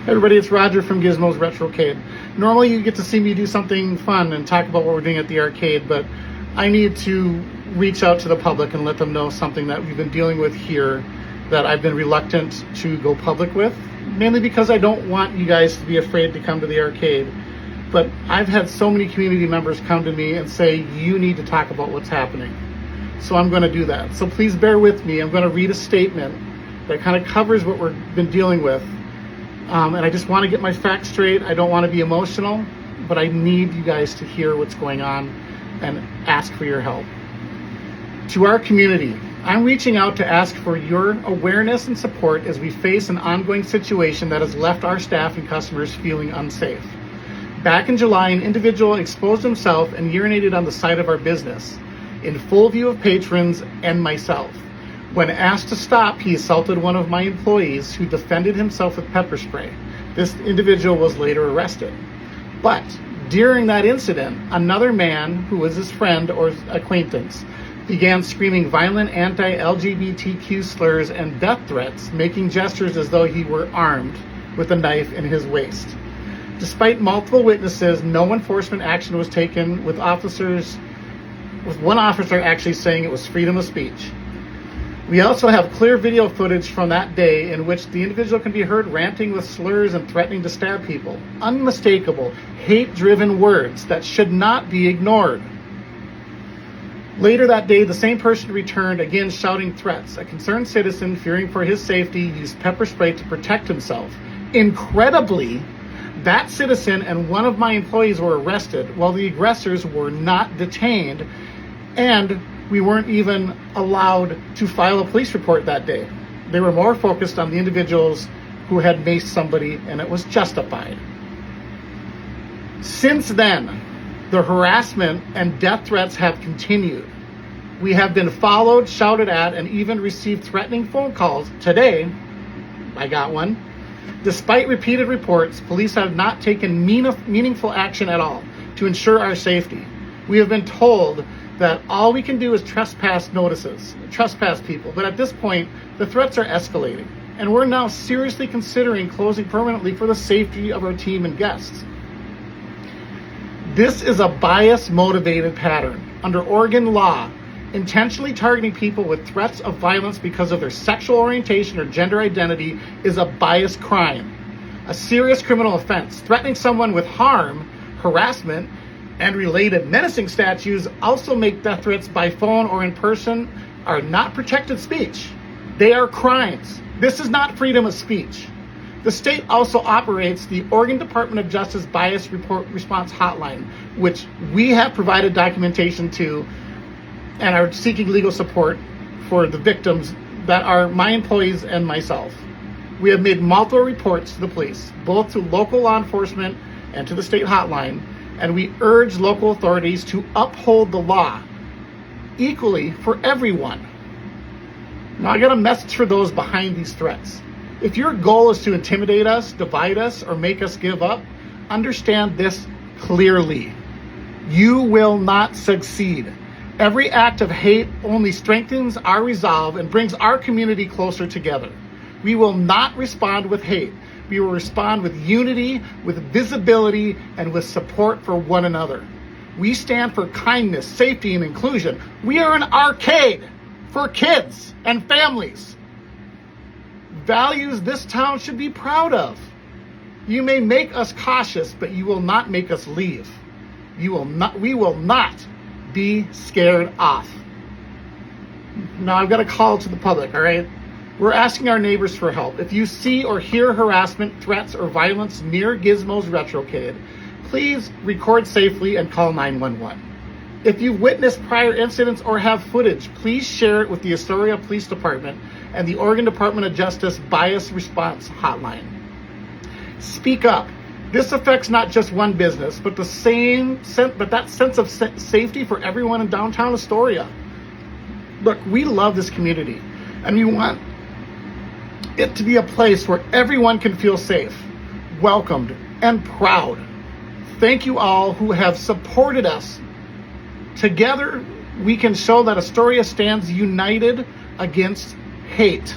Hey everybody, it's Roger from Gizmo's Retrocade. Normally you get to see me do something fun and talk about what we're doing at the arcade, but I need to reach out to the public and let them know something that we've been dealing with here that I've been reluctant to go public with, mainly because I don't want you guys to be afraid to come to the arcade. But I've had so many community members come to me and say, you need to talk about what's happening. So I'm going to do that. So please bear with me. I'm going to read a statement that kind of covers what we've been dealing with. And I just want to get my facts straight. I don't want to be emotional, but I need you guys to hear what's going on and ask for your help. To our community, I'm reaching out to ask for your awareness and support as we face an ongoing situation that has left our staff and customers feeling unsafe. Back in July, an individual exposed himself and urinated on the side of our business, in full view of patrons and myself. When asked to stop, he assaulted one of my employees who defended himself with pepper spray. This individual was later arrested. But during that incident, another man who was his friend or acquaintance began screaming violent anti-LGBTQ slurs and death threats, making gestures as though he were armed with a knife in his waist. Despite multiple witnesses, no enforcement action was taken, with one officer actually saying it was freedom of speech. We also have clear video footage from that day in which the individual can be heard ranting with slurs and threatening to stab people. Unmistakable, hate-driven words that should not be ignored. Later that day, the same person returned, again shouting threats. A concerned citizen, fearing for his safety, used pepper spray to protect himself. Incredibly, that citizen and one of my employees were arrested, while the aggressors were not detained, and we weren't even allowed to file a police report that day. They were more focused on the individuals who had maced somebody, and it was justified. Since then, the harassment and death threats have continued. We have been followed, shouted at, and even received threatening phone calls. Today, I got one. Despite repeated reports, police have not taken meaningful action at all to ensure our safety. We have been told that all we can do is trespass people. But at this point, the threats are escalating, and we're now seriously considering closing permanently for the safety of our team and guests. This is a bias-motivated pattern. Under Oregon law, intentionally targeting people with threats of violence because of their sexual orientation or gender identity is a bias crime, a serious criminal offense. Threatening someone with harm, harassment, and related menacing statutes also make death threats by phone or in person are not protected speech. They are crimes. This is not freedom of speech. The state also operates the Oregon Department of Justice Bias Response Hotline, which we have provided documentation to and are seeking legal support for the victims that are my employees and myself. We have made multiple reports to the police, both to local law enforcement and to the state hotline, and we urge local authorities to uphold the law equally for everyone. Now, I got a message for those behind these threats. If your goal is to intimidate us, divide us, or make us give up, understand this clearly. You will not succeed. Every act of hate only strengthens our resolve and brings our community closer together. We will not respond with hate. We will respond with unity, with visibility, and with support for one another. We stand for kindness, safety, and inclusion. We are an arcade for kids and families. Values this town should be proud of. You may make us cautious, but you will not make us leave. We will not be scared off. Now I've got a call to the public, all right? We're asking our neighbors for help. If you see or hear harassment, threats, or violence near Gizmo's Retrocade, please record safely and call 911. If you've witnessed prior incidents or have footage, please share it with the Astoria Police Department and the Oregon Department of Justice Bias Response Hotline. Speak up. This affects not just one business, but that sense of safety for everyone in downtown Astoria. Look, we love this community, and we want it to be a place where everyone can feel safe, welcomed, and proud. Thank you all who have supported us. Together, we can show that Astoria stands united against hate.